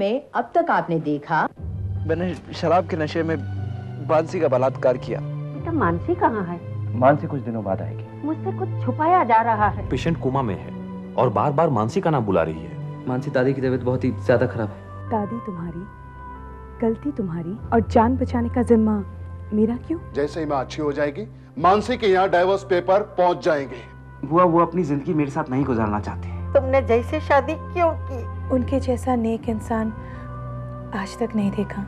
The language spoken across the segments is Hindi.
में अब तक आपने देखा? मैंने शराब के नशे में मानसी का बलात्कार किया। बेटा मानसी कहाँ है? मानसी कुछ दिनों बाद आएगी। मुझसे कुछ छुपाया जा रहा है। पेशेंट कोमा में है और बार बार मानसी का नाम बुला रही है। मानसी दादी की तबीयत बहुत ही ज्यादा खराब है। दादी तुम्हारी, गलती तुम्हारी और जान बचाने का जिम्मा मेरा क्यों? जैसे ही माँ अच्छी हो जाएगी मानसी के यहाँ डाइवोर्स पेपर पहुँच जाएंगे। बुआ वो अपनी जिंदगी मेरे साथ नहीं गुजारना चाहते। तुमने जैसे शादी क्यों की? उनके जैसा नेक इंसान आज तक नहीं देखा।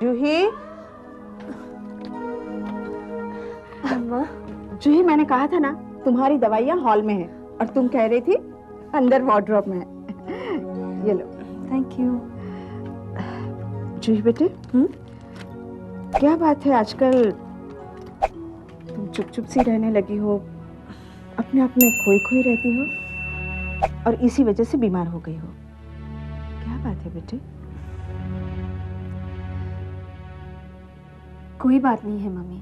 जूही, अम्मा, जूही मैंने कहा था ना तुम्हारी दवाइयाँ हॉल में है और तुम कह रही थी अंदर वार्डरोब में है। ये लो। Thank you. जूही बेटे, क्या बात है आजकल तुम चुप चुप सी रहने लगी हो, अपने आप में खोई खोई रहती हो और इसी वजह से बीमार हो गई हो। क्या बात है बेटे? कोई बात नहीं है मम्मी।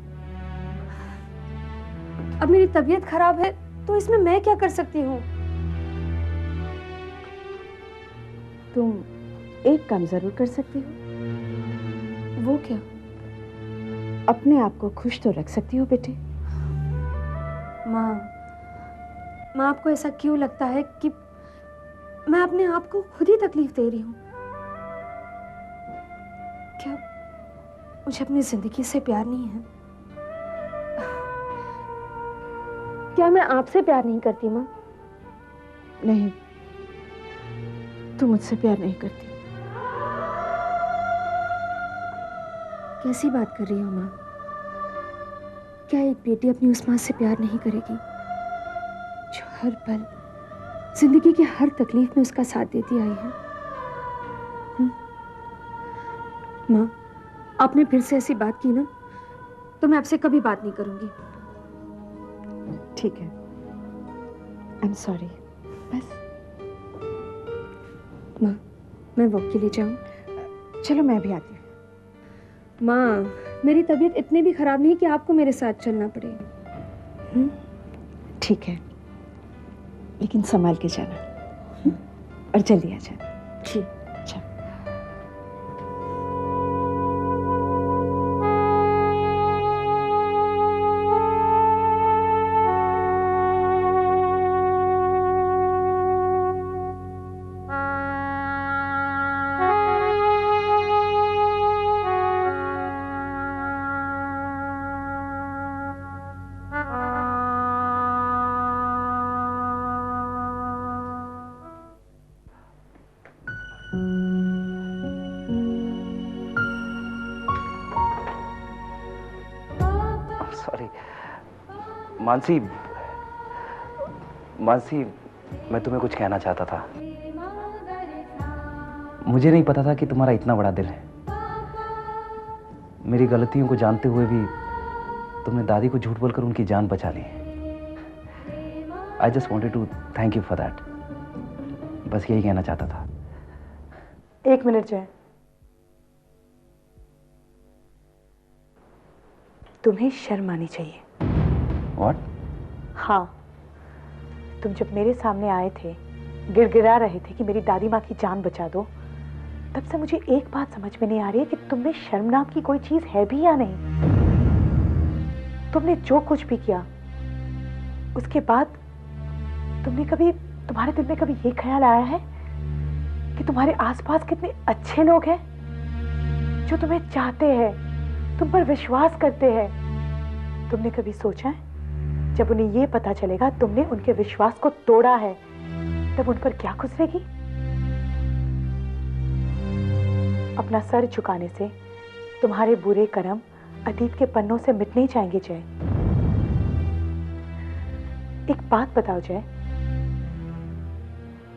अब मेरी तबीयत खराब है तो इसमें मैं क्या कर सकती हूँ? तुम एक काम जरूर कर सकती हो। वो क्या? अपने आप को खुश तो रख सकती हो बेटे। माँ आपको ऐसा क्यों लगता है कि मैं अपने आप को खुद ही तकलीफ दे रही हूँ? क्या मुझे अपनी जिंदगी से प्यार नहीं है? क्या मैं आपसे प्यार नहीं करती माँ? नहीं, तू मुझसे प्यार नहीं करती। कैसी बात कर रही हो माँ? क्या एक बेटी अपनी उस माँ से प्यार नहीं करेगी जो हर पल जिंदगी की हर तकलीफ में उसका साथ देती आई है? माँ, आपने फिर से ऐसी बात की ना तो मैं आपसे कभी बात नहीं करूंगी। ठीक है, आई एम सॉरी। बस माँ, मैं वॉक के लिए जाऊं? चलो मैं भी आती हूँ। माँ, मेरी तबीयत इतनी भी खराब नहीं कि आपको मेरे साथ चलना पड़े। ठीक है, लेकिन संभाल के जाना और जल्दी आ जाना। जी। मानसी, मानसी, मैं तुम्हें कुछ कहना चाहता था। मुझे नहीं पता था कि तुम्हारा इतना बड़ा दिल है। मेरी गलतियों को जानते हुए भी तुमने दादी को झूठ बोलकर उनकी जान बचा ली। I just wanted to thank you for that. बस यही कहना चाहता था। एक मिनट जय, तुम्हें शर्म आनी चाहिए। What? हाँ, तुम जब मेरे सामने आए थे, गिड़गिड़ा रहे थे कि मेरी दादी माँ की जान बचा दो, तब से मुझे एक बात समझ में नहीं आ रही है कि तुम में शर्म नाम की कोई चीज है भी या नहीं। तुमने जो कुछ भी किया उसके बाद तुम्हारे दिल में कभी ये ख्याल आया है कि तुम्हारे आसपास कितने अच्छे लोग हैं जो तुम्हें चाहते हैं, तुम पर विश्वास करते हैं? तुमने कभी सोचा है जब उन्हें ये पता चलेगा तुमने उनके विश्वास को तोड़ा है तब उन पर क्या गुजरेगी? अपना सर झुकाने से तुम्हारे बुरे कर्म अतीत के पन्नों से मिट नहीं जाएंगे जय। एक बात बताओ जय,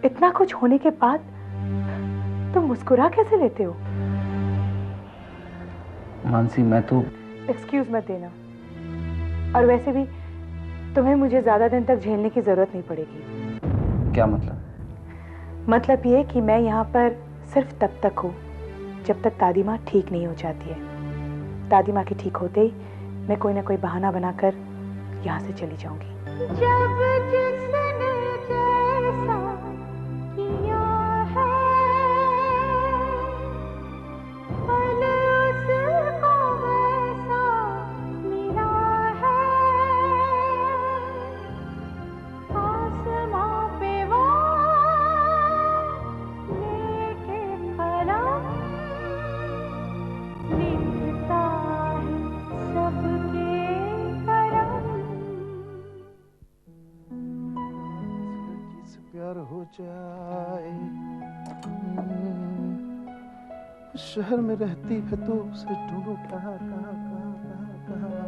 इतना कुछ होने के बाद तुम मुस्कुरा कैसे लेते हो? मानसी, मैं तो... एक्सक्यूज मत देना, और वैसे भी तुम्हें मुझे ज्यादा दिन तक झेलने की जरूरत नहीं पड़ेगी। क्या मतलब? मतलब ये कि मैं यहाँ पर सिर्फ तब तक हूँ जब तक दादी माँ ठीक नहीं हो जाती है। दादी माँ के ठीक होते ही मैं कोई ना कोई बहाना बनाकर यहाँ से चली जाऊंगी। जब जिसने जैसा किया है फल उसको वैसा मिला है। आसमां पे वो लेके कलम लिखता है सबके करम। से प्यार हो जाए, शहर में रहती है तो उसे ढूंढो कहाँ कहाँ कहाँ कहाँ कहाँ।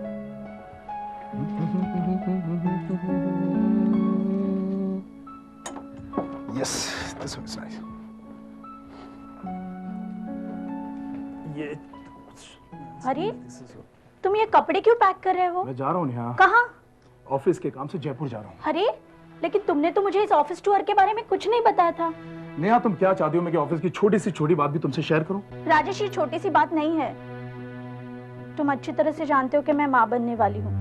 Yes, this looks nice. ये अरे तुम ये कपड़े क्यों पैक कर रहे हो? मैं जा रहा हूँ नेहा, कहाँ? ऑफिस के काम से जयपुर जा रहा हूँ। अरे लेकिन तुमने तो मुझे इस ऑफिस टूर के बारे में कुछ नहीं बताया था। नेहा तुम क्या चाहती हो मैं कि ऑफिस की छोटी सी छोटी बात भी तुमसे शेयर करूँ? राजेश, ये छोटी सी बात नहीं है। तुम अच्छी तरह से जानते हो कि मैं माँ बनने वाली हूँ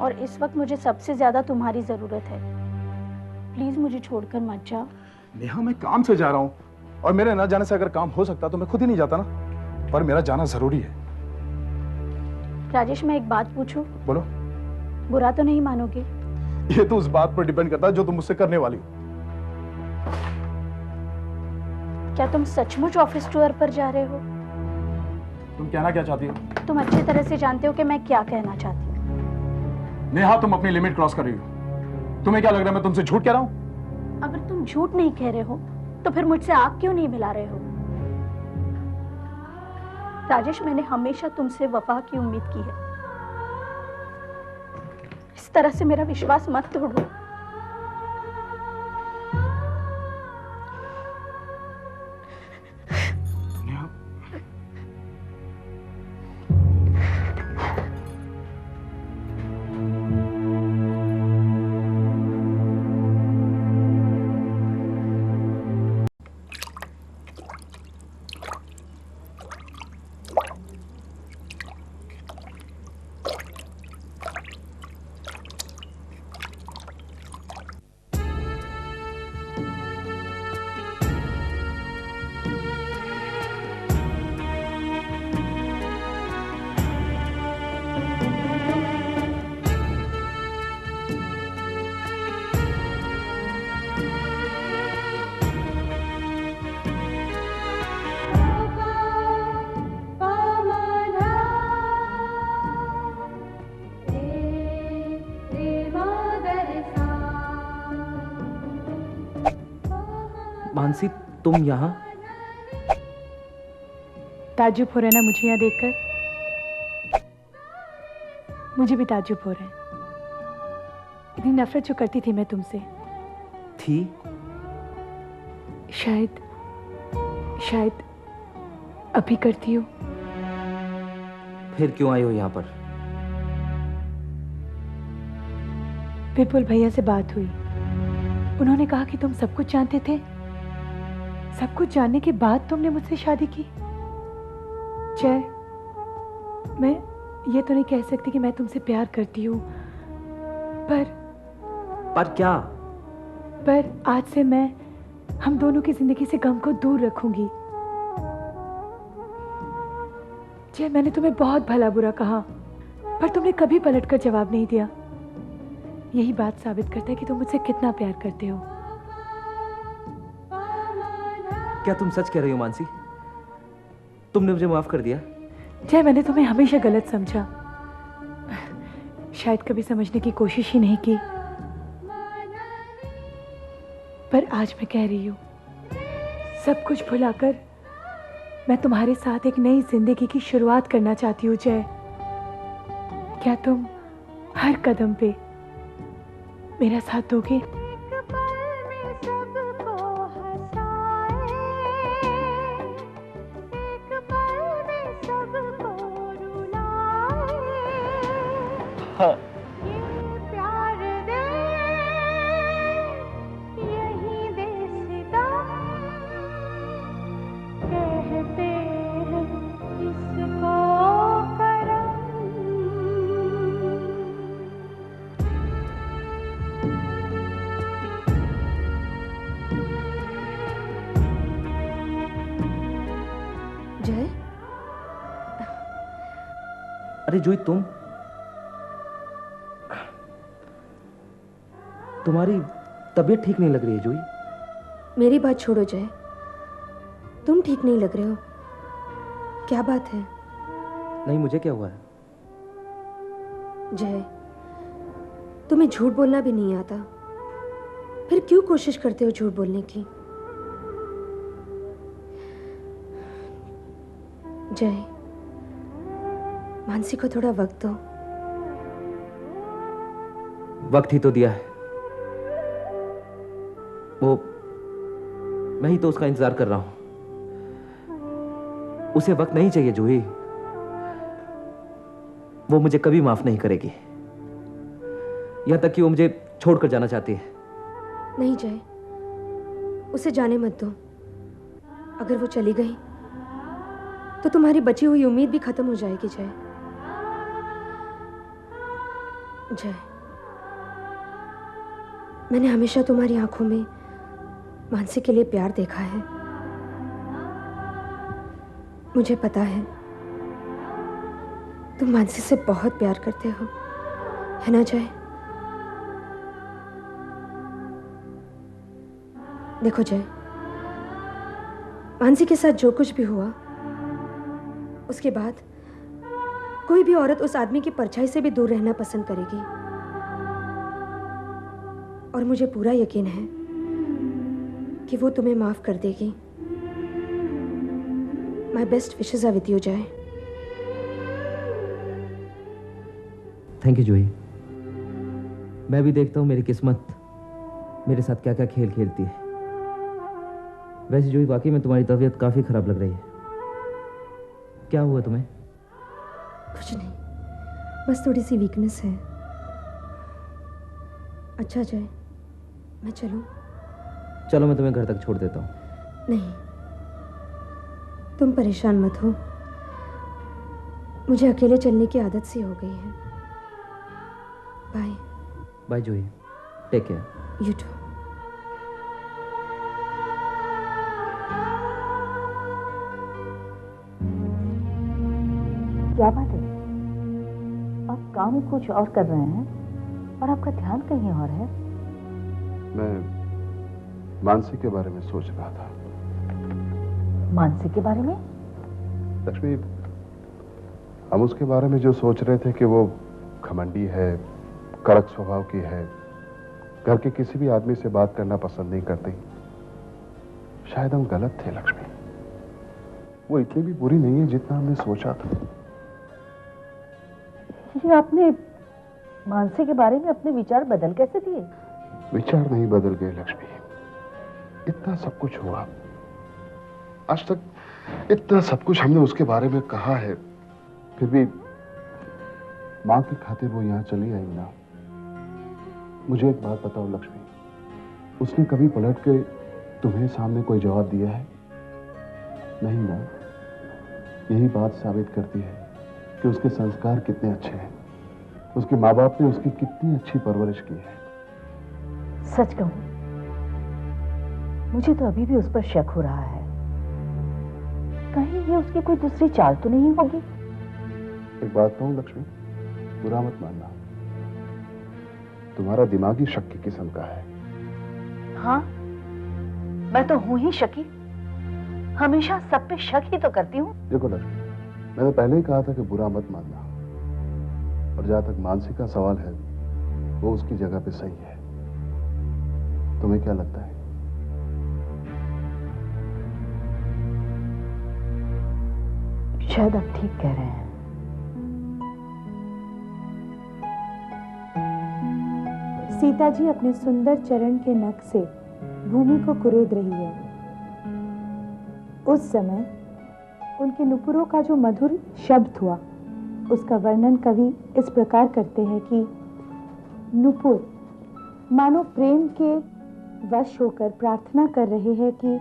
और इस वक्त मुझे सबसे ज्यादा तुम्हारी जरूरत है। प्लीज मुझे छोड़कर मत जाओ। नेहा मैं काम से जा रहा हूँ और मेरे न जाने से अगर काम हो सकता तो मैं खुद ही नहीं जाता ना, पर मेरा जाना जरूरी है। राजेश, मैं एक बात पूछूं? बोलो। बुरा तो नहीं मानोगे? ये तो उस बात पर डिपेंड करता है जो तुम मुझसे करने वाली हो। क्या तुम सचमुच ऑफिस टूर पर जा रहे हो? तुम कहना क्या चाहती हो? तुम अच्छी तरह से जानते हो कि मैं क्या कहना चाहती हूँ। नेहा तुम अपनी लिमिट क्रॉस कर रही हो। तुम्हें क्या लग रहा है मैं तुमसे झूठ कह रहा हूँ? अगर तुम झूठ नहीं कह रहे हो तो फिर मुझसे आग क्यों नहीं मिला रहे हो? राजेश, मैंने हमेशा तुमसे वफा की उम्मीद की है। इस तरह से मेरा विश्वास मत तोड़ो। मानसी, तुम यहाँ? ताज्जुब हो रहा है ना मुझे यहाँ देखकर? मुझे भी ताज्जुब हो रहा है। इतनी नफरत जो करती थी मैं तुमसे थी, शायद अभी करती हो। फिर क्यों आई हो यहाँ पर? विपुल भैया से बात हुई। उन्होंने कहा कि तुम सब कुछ जानते थे। सब कुछ जानने के बाद तुमने मुझसे शादी की। जय, मैं ये तो नहीं कह सकती कि मैं तुमसे प्यार करती हूँ, पर क्या? पर आज से मैं हम दोनों की जिंदगी से गम को दूर रखूंगी। जय, मैंने तुम्हें बहुत भला बुरा कहा, पर तुमने कभी पलटकर जवाब नहीं दिया। यही बात साबित करता है कि तुम मुझसे कितना प्यार करते हो। क्या तुम सच कह रही हो मानसी? तुमने मुझे माफ कर दिया? जय, मैंने तुम्हें हमेशा गलत समझा, शायद कभी समझने की कोशिश ही नहीं की, पर आज मैं कह रही हूँ, सब कुछ भुलाकर मैं तुम्हारे साथ एक नई जिंदगी की शुरुआत करना चाहती हूँ। जय, क्या तुम हर कदम पे मेरा साथ दोगे? हाँ। प्यार दे यही दे सितम कहते अरे जूही, तुम्हारी तबीयत ठीक नहीं लग रही है जूही। मेरी बात छोड़ो जय, तुम ठीक नहीं लग रहे हो। क्या बात है? नहीं, मुझे क्या हुआ है? जय, तुम्हें झूठ बोलना भी नहीं आता, फिर क्यों कोशिश करते हो झूठ बोलने की? जय, मानसी को थोड़ा वक्त दो। वक्त ही तो दिया है, मैं ही तो उसका इंतजार कर रहा हूं। उसे वक्त नहीं चाहिए जूही, वो मुझे कभी माफ नहीं करेगी, यहां तक कि वो मुझे छोड़कर जाना चाहती है। नहीं जय, उसे जाने मत दो। अगर वो चली गई तो तुम्हारी बची हुई उम्मीद भी खत्म हो जाएगी जय। जय, मैंने हमेशा तुम्हारी आंखों में मानसी के लिए प्यार देखा है। मुझे पता है तुम मानसी से बहुत प्यार करते हो, है ना जय? देखो जय, मानसी के साथ जो कुछ भी हुआ, उसके बाद कोई भी औरत उस आदमी की परछाई से भी दूर रहना पसंद करेगी। और मुझे पूरा यकीन है कि वो तुम्हें माफ कर देगी। My best wishes are with you Jai. Thank you Juhi. मैं भी देखता हूँ मेरी किस्मत मेरे साथ क्या क्या खेल खेलती है। वैसे जूही, वाकई में तुम्हारी तबीयत काफी खराब लग रही है। क्या हुआ तुम्हें? कुछ नहीं, बस थोड़ी सी वीकनेस है। अच्छा जय, मैं चलूं? चलो, मैं तुम्हें घर तक छोड़ देता हूँ। नहीं, तुम परेशान मत हो, मुझे अकेले चलने की आदत सी हो गई है। Bye. Bye Juhi, take care. You too. क्या बात है? आप काम कुछ और कर रहे हैं और आपका ध्यान कहीं और है। मैं मानसी के बारे में सोच रहा था। मानसी के बारे में? लक्ष्मी, हम उसके बारे में जो सोच रहे थे कि वो घमंडी है, कड़क स्वभाव की है, घर के किसी भी आदमी से बात करना पसंद नहीं करती, शायद हम गलत थे लक्ष्मी। वो इतनी भी बुरी नहीं है जितना हमने सोचा था। जी, आपने मानसी के बारे में अपने विचार बदल कैसे दिए? विचार नहीं बदल गए लक्ष्मी, इतना सब कुछ हुआ, आज तक इतना सब कुछ हमने उसके बारे में कहा है, फिर भी मां की खातिर वो यहां चली आई ना। मुझे एक बात बताओ लक्ष्मी, उसने कभी पलट के तुम्हें सामने कोई जवाब दिया है? नहीं ना। यही बात साबित करती है कि उसके संस्कार कितने अच्छे हैं, उसके माँ बाप ने उसकी कितनी अच्छी परवरिश की है। सच कहूं, मुझे तो अभी भी उस पर शक हो रहा है। कहीं ये उसकी कोई दूसरी चाल तो नहीं होगी? एक बात कहूं लक्ष्मी, बुरा मत मानना, तुम्हारा दिमागी शक की किस्म का है। हाँ, मैं तो हूं ही शकी, हमेशा सब पे शक ही तो करती हूँ। देखो लक्ष्मी, मैंने पहले ही कहा था कि बुरा मत मानना, और जहां तक मानसी का सवाल है, वो उसकी जगह पे सही है। तुम्हें क्या लगता है? शायद आप ठीक कह रहे हैं। सीता जी अपने सुंदर चरण के नख से भूमि को कुरेद रही है। उस समय उनके नुपुरों का जो मधुर शब्द हुआ, उसका वर्णन कवि इस प्रकार करते हैं कि नुपुर मानो प्रेम के वश होकर प्रार्थना कर रहे हैं कि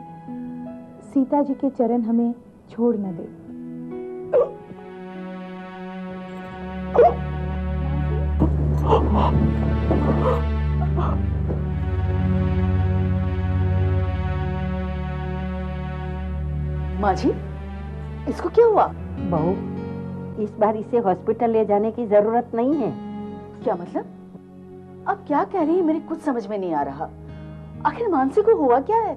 सीता जी के चरण हमें छोड़ न दे। माँ जी, इसको क्या हुआ? बहू, इस बार इसे हॉस्पिटल ले जाने की जरूरत नहीं है। क्या मतलब? अब क्या कह रही है, मेरी कुछ समझ में नहीं आ रहा। आखिर मानसी को हुआ क्या है?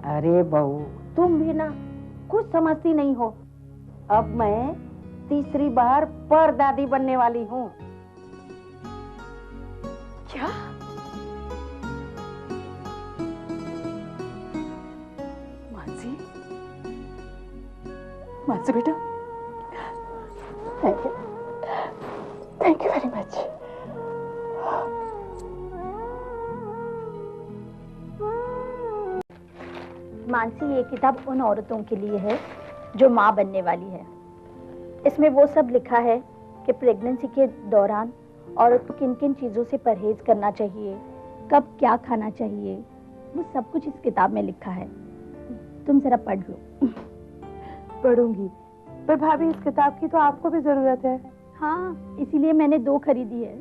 अरे बहू, तुम भी ना कुछ समझती नहीं हो। अब मैं तीसरी बार परदादी बनने वाली हूँ। क्या? मानसी, मानसी बेटा, thank you very much. Mansi, ये किताब उन औरतों के लिए है जो माँ बनने वाली है। इसमें वो सब लिखा है कि प्रेगनेंसी के दौरान औरत को किन किन चीज़ों से परहेज करना चाहिए, कब क्या खाना चाहिए, वो सब कुछ इस किताब में लिखा है। तुम जरा पढ़ लो। पढ़ूंगी, पर भाभी इस किताब की तो आपको भी जरूरत है। हाँ, इसीलिए मैंने 2 खरीदी है।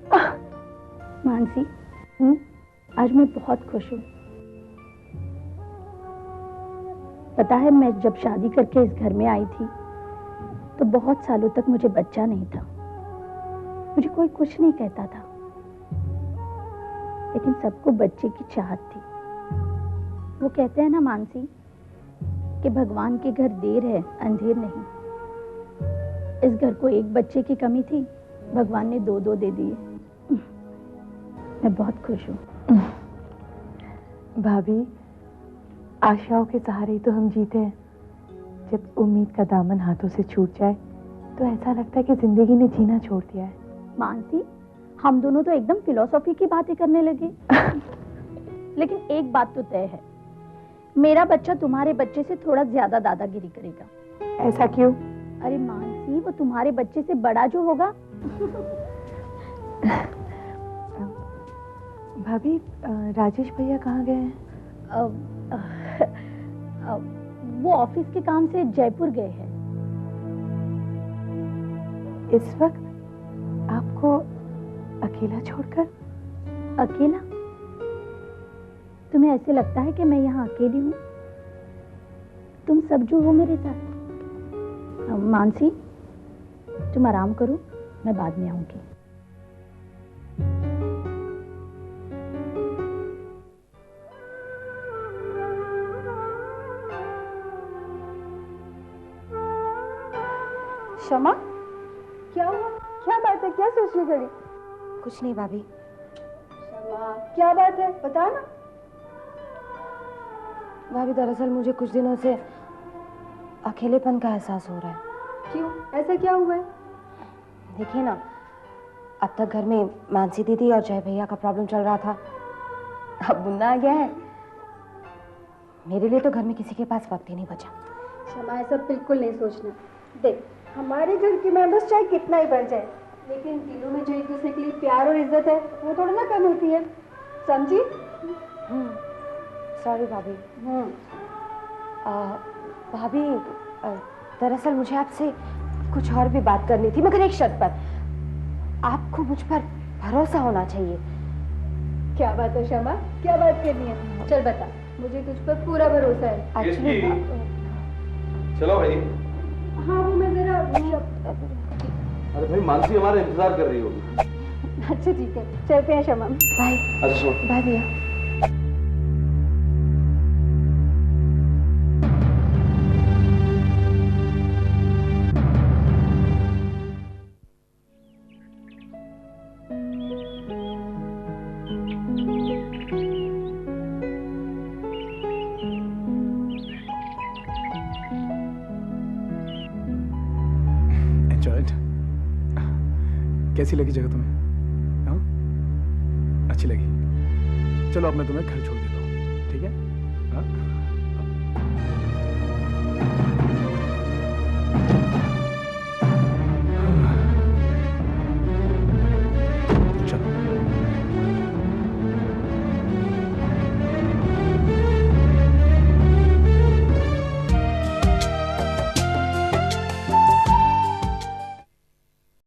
मानसी, आज मैं बहुत खुश हूँ। पता है, मैं जब शादी करके इस घर में आई थी तो बहुत सालों तक मुझे बच्चा नहीं था। मुझे कोई कुछ नहीं कहता था, लेकिन सबको बच्चे की चाहत थी। वो कहते हैं ना मानसी कि भगवान के घर देर है, अंधेर नहीं। इस घर को एक बच्चे की कमी थी, भगवान ने 2-2 दे दिए। मैं बहुत खुश हूँ। भाभी, आशाओं के सहारे ही तो हम जीते हैं। जब उम्मीद का दामन हाथों से छूट जाए तो ऐसा लगता है कि जिंदगी ने जीना छोड़ दिया है। मानसी, हम दोनों तो एकदम फिलॉसफी की बातें करने लगे। लेकिन एक बात तो तय है, मेरा बच्चा तुम्हारे बच्चे से थोड़ा ज्यादा दादागिरी करेगा। ऐसा क्यों? अरे मानसी, वो तुम्हारे बच्चे से बड़ा जो होगा। भाभी, राजेश भैया कहाँ गए हैं? वो ऑफिस के काम से जयपुर गए हैं। इस वक्त आपको अकेला छोड़कर? अकेला? तुम्हें ऐसे लगता है कि मैं यहाँ अकेली हूँ? तुम सब जो हो मेरे साथ। मानसी, तुम आराम करो, मैं बाद में आऊंगी। क्षमा, क्या हुआ? क्या बात है? क्या सोच रही घड़ी? कुछ नहीं भाभी। क्षमा, क्या बात है? बता ना। भाभी, दरअसल मुझे कुछ दिनों से अकेलेपन का एहसास हो रहा है। क्यों? ऐसा क्या हुआ है? देखिए ना, अब तक घर में मानसी दीदी और जय भैया का प्रॉब्लम चल रहा था। अब मुन्ना आ गया है। मेरे लिए तो घर में किसी के पास वक्त ही नहीं बचा। क्षमा, ऐसा बिल्कुल नहीं सोचना। देख, हमारे घर के मेंबर्स चाहे कितना ही बढ़ जाए, लेकिन दिलों में जो एक दूसरे के लिए प्यार और इज्जत है वो थोड़ा ना कम होती है, समझी? सॉरी भाभी। भाभी, दरअसल मुझे आपसे कुछ और भी बात करनी थी, मगर एक शर्त पर। आपको मुझ पर भरोसा होना चाहिए। क्या बात है क्षमा? क्या बात करनी है? चल बता, मुझे तुझ पर पूरा भरोसा है। एक्चुअली चलो भाई। हाँ, वो मैं जरा। अरे भाई, मानसी हमारा इंतजार कर रही होगी। अच्छा ठीक है, चलते हैं क्षमा। बाय। अच्छा, बाय भैया। कैसी लगी जगह तुम्हें? हाँ, अच्छी लगी। चलो अब मैं तुम्हें घर छोड़